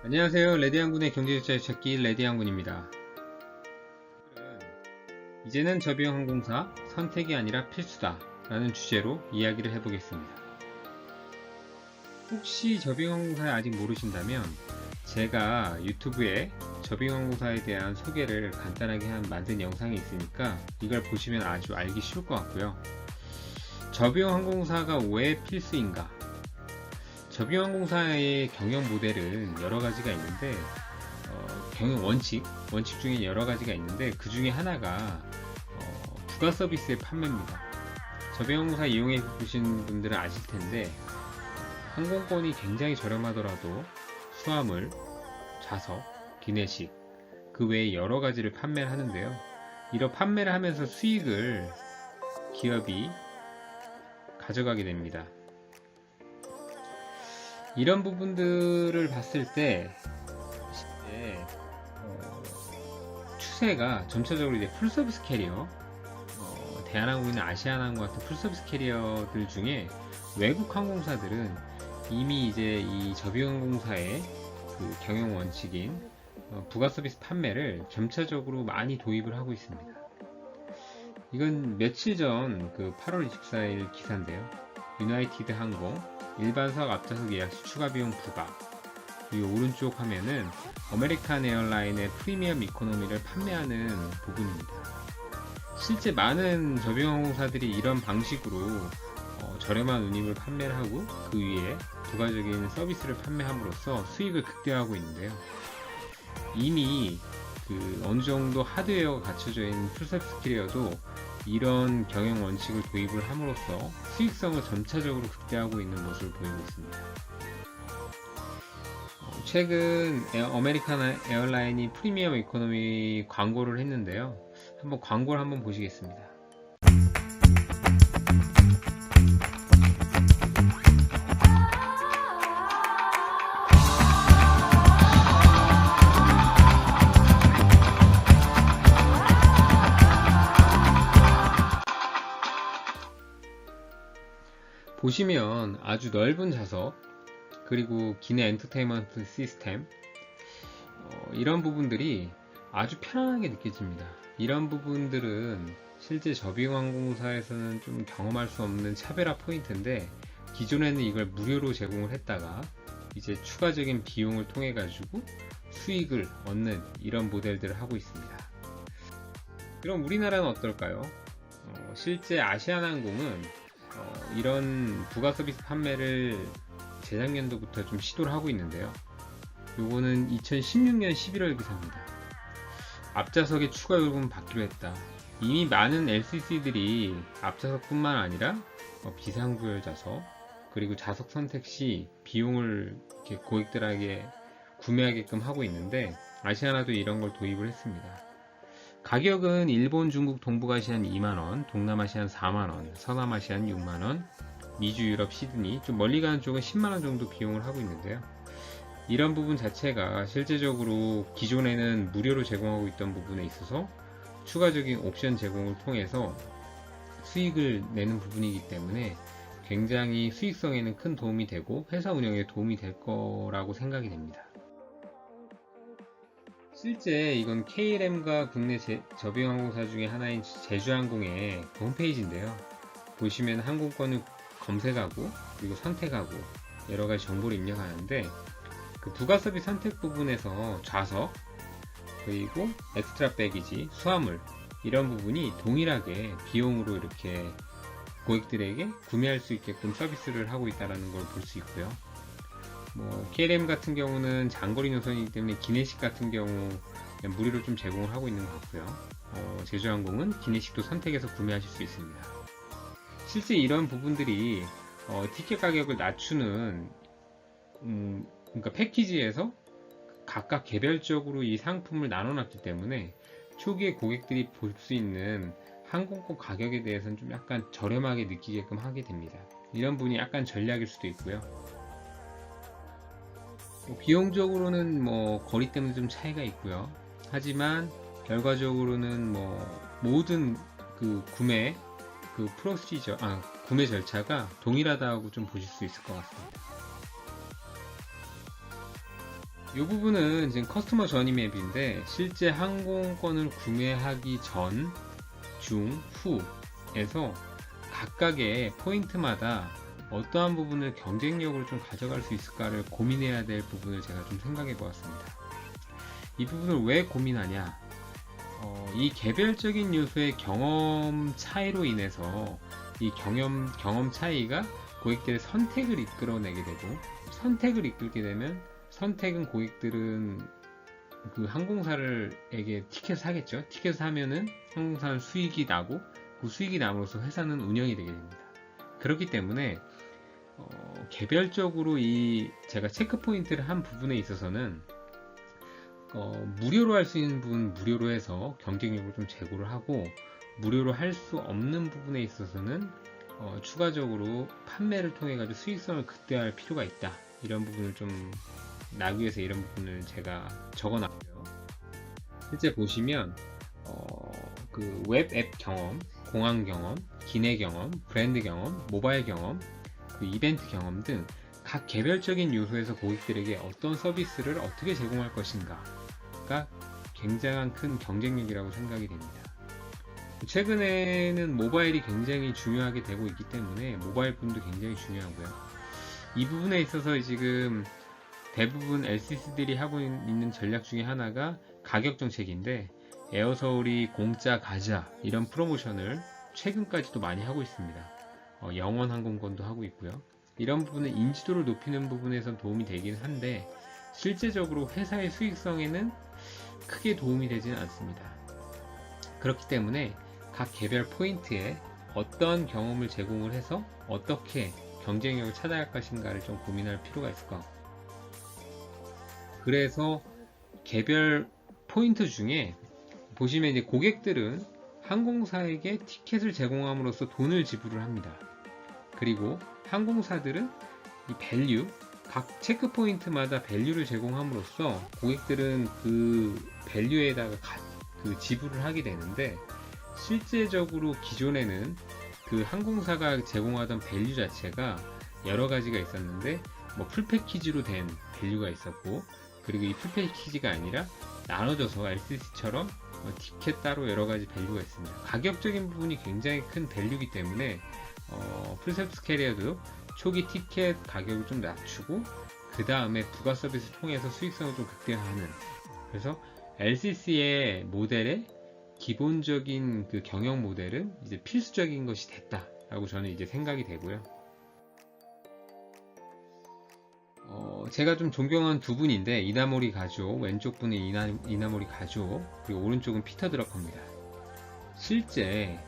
안녕하세요. 레디안군의 경제적자의 찾기 레디안군입니다. 오늘은 이제는 저비용항공사 선택이 아니라 필수다 라는 주제로 이야기를 해보겠습니다. 혹시 저비용항공사를 아직 모르신다면 제가 유튜브에 저비용항공사에 대한 소개를 간단하게 만든 영상이 있으니까 이걸 보시면 아주 알기 쉬울 것 같고요. 저비용항공사가 왜 필수인가? 저비용항공사의 경영 모델은 여러 가지가 있는데 경영 원칙 중에 여러 가지가 있는데 그 중에 하나가 부가 서비스의 판매입니다. 저비용항공사 이용해 보신 분들은 아실 텐데 항공권이 굉장히 저렴하더라도 수화물, 좌석, 기내식 그 외에 여러 가지를 판매를 하는데요. 이런 판매를 하면서 수익을 기업이 가져가게 됩니다. 이런 부분들을 봤을 때 추세가 점차적으로 이제 풀서비스 캐리어, 대한항공이나 아시아나항공 같은 풀서비스 캐리어들 중에 외국 항공사들은 이미 이제 이 저비용항공사의 그 경영 원칙인 부가 서비스 판매를 점차적으로 많이 도입을 하고 있습니다. 이건 며칠 전 그 8월 24일 기사인데요. 유나이티드 항공 일반석 앞좌석 예약 시 추가 비용 부과, 이 오른쪽 화면은 아메리칸 에어라인의 프리미엄 이코노미를 판매하는 부분입니다. 실제 많은 저비용항공사들이 이런 방식으로 저렴한 운임을 판매를 하고 그 위에 부가적인 서비스를 판매함으로써 수익을 극대화하고 있는데요. 이미 그 어느 정도 하드웨어가 갖춰져 있는 풀서비스 캐리어도 이런 경영 원칙을 도입을 함으로써 수익성을 점차적으로 극대화하고 있는 모습을 보이고 있습니다. 최근 아메리칸 에어라인이 프리미엄 이코노미 광고를 했는데요. 한번 광고를 한번 보시겠습니다. 보시면 아주 넓은 좌석 그리고 기내 엔터테인먼트 시스템 이런 부분들이 아주 편안하게 느껴집니다. 이런 부분들은 실제 저비용항공사에서는 좀 경험할 수 없는 차별화 포인트인데 기존에는 이걸 무료로 제공을 했다가 이제 추가적인 비용을 통해 가지고 수익을 얻는 이런 모델들을 하고 있습니다. 그럼 우리나라는 어떨까요? 실제 아시아나항공은 이런 부가 서비스 판매를 재작년도부터 좀 시도를 하고 있는데요. 요거는 2016년 11월 기사입니다. 앞좌석의 추가 요금은 받기로 했다. 이미 많은 LCC들이 앞좌석뿐만 아니라 비상구열 좌석 그리고 좌석 선택 시 비용을 이렇게 고객들에게 구매하게끔 하고 있는데 아시아나도 이런 걸 도입을 했습니다. 가격은 일본, 중국, 동북아시안 2만원, 동남아시안 4만원, 서남아시안 6만원, 미주, 유럽, 시드니, 좀 멀리 가는 쪽은 10만원 정도 비용을 하고 있는데요. 이런 부분 자체가 실제적으로 기존에는 무료로 제공하고 있던 부분에 있어서 추가적인 옵션 제공을 통해서 수익을 내는 부분이기 때문에 굉장히 수익성에는 큰 도움이 되고 회사 운영에 도움이 될 거라고 생각이 됩니다. 실제 이건 KLM과 국내 저비용항공사 중에 하나인 제주항공의 홈페이지인데요. 보시면 항공권을 검색하고 그리고 선택하고 여러가지 정보를 입력하는데 그 부가서비스 선택 부분에서 좌석 그리고 엑스트라 배기지, 수화물 이런 부분이 동일하게 비용으로 이렇게 고객들에게 구매할 수 있게끔 서비스를 하고 있다는 걸 볼 수 있고요. KLM 같은 경우는 장거리 노선이기 때문에 기내식 같은 경우 무료로 좀 제공을 하고 있는 것 같고요. 제주항공은 기내식도 선택해서 구매하실 수 있습니다. 실제 이런 부분들이 티켓 가격을 낮추는 그러니까 패키지에서 각각 개별적으로 이 상품을 나눠놨기 때문에 초기에 고객들이 볼 수 있는 항공권 가격에 대해서는 좀 약간 저렴하게 느끼게끔 하게 됩니다. 이런 부분이 약간 전략일 수도 있고요. 비용적으로는 거리 때문에 좀 차이가 있고요. 하지만 결과적으로는 모든 그 구매 구매 절차가 동일하다고 좀 보실 수 있을 것 같습니다. 이 부분은 지금 커스터머 저니 맵인데 실제 항공권을 구매하기 전, 중, 후에서 각각의 포인트마다 어떠한 부분을 경쟁력으로 좀 가져갈 수 있을까를 고민해야 될 부분을 제가 좀 생각해 보았습니다. 이 부분을 왜 고민하냐? 이 개별적인 요소의 경험 차이로 인해서 이 경험 차이가 고객들의 선택을 이끌어내게 되고, 선택을 이끌게 되면 선택은 고객들은 그 항공사에게 티켓을 사겠죠. 티켓을 사면은 항공사는 수익이 나고, 그 수익이 남으로써 회사는 운영이 되게 됩니다. 그렇기 때문에 개별적으로 제가 체크 포인트를 한 부분에 있어서는 무료로 할 수 있는 부분 무료로 해서 경쟁력을 좀 제고를 하고, 무료로 할 수 없는 부분에 있어서는 추가적으로 판매를 통해 가지고 수익성을 극대화할 필요가 있다. 이런 부분을 좀 나기 위해서 이런 부분을 제가 적어놨고요. 실제 보시면 그 웹 앱 경험, 공항 경험, 기내 경험, 브랜드 경험, 모바일 경험, 그 이벤트 경험 등 각 개별적인 요소에서 고객들에게 어떤 서비스를 어떻게 제공할 것인가가 굉장한 큰 경쟁력이라고 생각이 됩니다. 최근에는 모바일이 굉장히 중요하게 되고 있기 때문에 모바일 부분도 굉장히 중요하고요. 이 부분에 있어서 지금 대부분 LCC들이 하고 있는 전략 중에 하나가 가격 정책인데, 에어서울이 공짜 가자 이런 프로모션을 최근까지도 많이 하고 있습니다. 영원 항공권도 하고 있고요. 이런 부분은 인지도를 높이는 부분에선 도움이 되긴 한데 실제적으로 회사의 수익성에는 크게 도움이 되지는 않습니다. 그렇기 때문에 각 개별 포인트에 어떤 경험을 제공을 해서 어떻게 경쟁력을 찾아갈 것인가를 좀 고민할 필요가 있을 것 같고, 그래서 개별 포인트 중에 보시면 이제 고객들은 항공사에게 티켓을 제공함으로써 돈을 지불을 합니다. 그리고 항공사들은 이 밸류, 각 체크 포인트마다 밸류를 제공함으로써 고객들은 그 밸류에다가 그 지불을 하게 되는데, 실제적으로 기존에는 그 항공사가 제공하던 밸류 자체가 여러 가지가 있었는데, 뭐 풀패키지로 된 밸류가 있었고, 그리고 이 풀패키지가 아니라 나눠져서 LCC처럼 티켓 따로 여러 가지 밸류가 있습니다. 가격적인 부분이 굉장히 큰 밸류이기 때문에 풀서비스 캐리어도 초기 티켓 가격을 좀 낮추고 그 다음에 부가 서비스 통해서 수익성을 좀 극대화하는, 그래서 LCC의 모델의 기본적인 그 경영 모델은 이제 필수적인 것이 됐다라고 저는 이제 생각이 되고요. 제가 좀 존경한 두 분인데, 이나모리 가조, 왼쪽 분은 이나모리 가조, 그리고 오른쪽은 피터 드러커입니다. 실제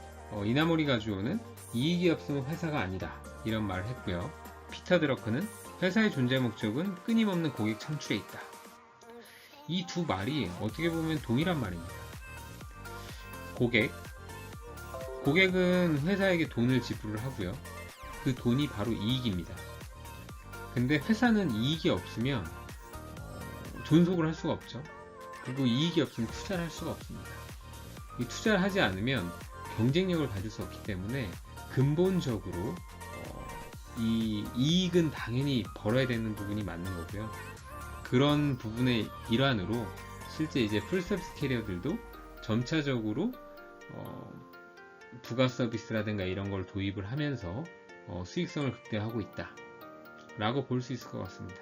이나모리 가조는 이익이 없으면 회사가 아니다 이런 말을 했고요. 피터 드러커는 회사의 존재 목적은 끊임없는 고객 창출에 있다. 이 두 말이 어떻게 보면 동일한 말입니다. 고객은 회사에게 돈을 지불을 하고요. 그 돈이 바로 이익입니다. 근데 회사는 이익이 없으면 존속을 할 수가 없죠. 그리고 이익이 없으면 투자를 할 수가 없습니다. 이 투자를 하지 않으면 경쟁력을 가질 수 없기 때문에 근본적으로 이 이익은 당연히 벌어야 되는 부분이 맞는 거고요. 그런 부분의 일환으로 실제 이제 풀서비스 캐리어들도 점차적으로 부가 서비스라든가 이런 걸 도입을 하면서 수익성을 극대화하고 있다 라고 볼 수 있을 것 같습니다.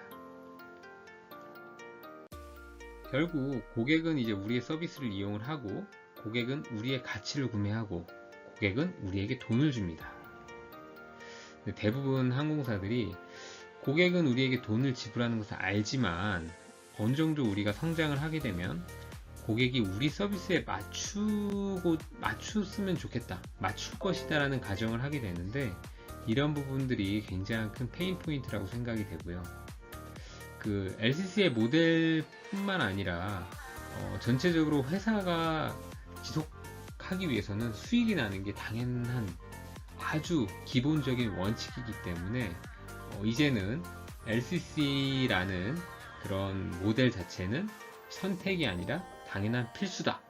결국 고객은 이제 우리의 서비스를 이용을 하고, 고객은 우리의 가치를 구매하고, 고객은 우리에게 돈을 줍니다. 대부분 항공사들이 고객은 우리에게 돈을 지불하는 것을 알지만 어느 정도 우리가 성장을 하게 되면 고객이 우리 서비스에 맞췄으면 좋겠다, 맞출 것이다 라는 가정을 하게 되는데, 이런 부분들이 굉장히 큰 페인 포인트라고 생각이 되고요. 그 LCC의 모델뿐만 아니라 전체적으로 회사가 지속하기 위해서는 수익이 나는 게 당연한 아주 기본적인 원칙이기 때문에 이제는 LCC라는 그런 모델 자체는 선택이 아니라 당연한 필수다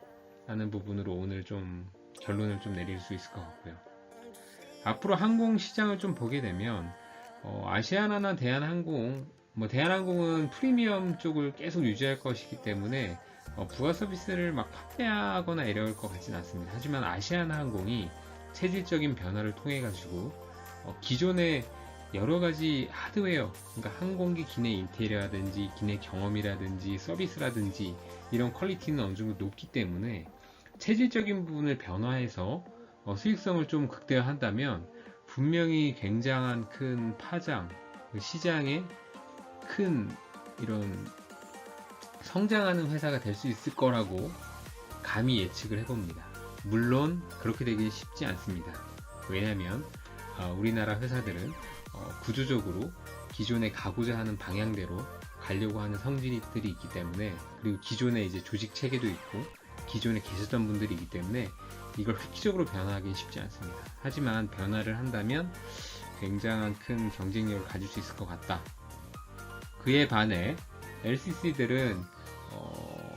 라는 부분으로 오늘 좀 결론을 좀 내릴 수 있을 것 같고요. 앞으로 항공 시장을 좀 보게 되면 아시아나나 대한항공, 대한항공은 프리미엄 쪽을 계속 유지할 것이기 때문에 부가 서비스를 막 확대하거나 이럴 것 같지는 않습니다. 하지만 아시아나항공이 체질적인 변화를 통해 가지고 기존의 여러 가지 하드웨어, 그러니까 항공기 기내 인테리어라든지 기내 경험이라든지 서비스라든지 이런 퀄리티는 어느 정도 높기 때문에 체질적인 부분을 변화해서 수익성을 좀 극대화한다면 분명히 굉장한 큰 파장, 시장에 큰 이런 성장하는 회사가 될 수 있을 거라고 감히 예측을 해봅니다. 물론 그렇게 되기 쉽지 않습니다. 왜냐하면 우리나라 회사들은 구조적으로 기존에 가고자 하는 방향대로 가려고 하는 성질들이 있기 때문에, 그리고 기존에 이제 조직 체계도 있고 기존에 계셨던 분들이 있기 때문에 이걸 획기적으로 변화하기는 쉽지 않습니다. 하지만 변화를 한다면 굉장한 큰 경쟁력을 가질 수 있을 것 같다. 그에 반해 LCC들은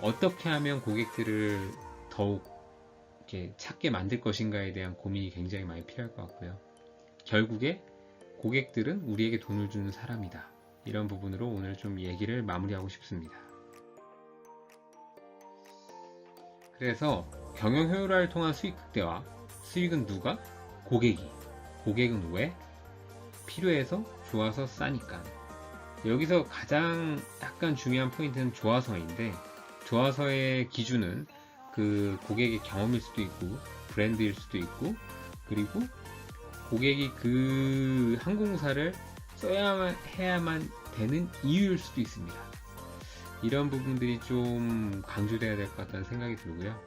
어떻게 하면 고객들을 더욱 이렇게 찾게 만들 것인가에 대한 고민이 굉장히 많이 필요할 것 같고요. 결국에 고객들은 우리에게 돈을 주는 사람이다. 이런 부분으로 오늘 좀 얘기를 마무리하고 싶습니다. 그래서 경영 효율화를 통한 수익 극대화, 수익은 누가? 고객이. 고객은 왜? 필요해서, 좋아서, 싸니까. 여기서 가장 약간 중요한 포인트는 조화서인데, 조화서의 기준은 그 고객의 경험일 수도 있고 브랜드일 수도 있고, 그리고 고객이 그 항공사를 써야만 해야만 되는 이유일 수도 있습니다. 이런 부분들이 좀 강조돼야 될 것 같다는 생각이 들고요.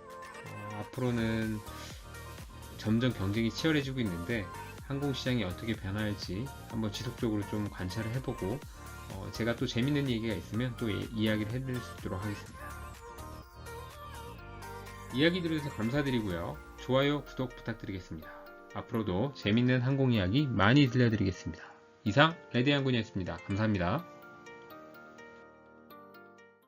앞으로는 점점 경쟁이 치열해지고 있는데 항공시장이 어떻게 변할지 한번 지속적으로 좀 관찰을 해보고 제가 또 재밌는 얘기가 있으면 또 이야기를 해드릴 수 있도록 하겠습니다. 이야기 들어주셔서 감사드리고요. 좋아요, 구독 부탁드리겠습니다. 앞으로도 재밌는 항공 이야기 많이 들려드리겠습니다. 이상 레드양군이었습니다. 감사합니다.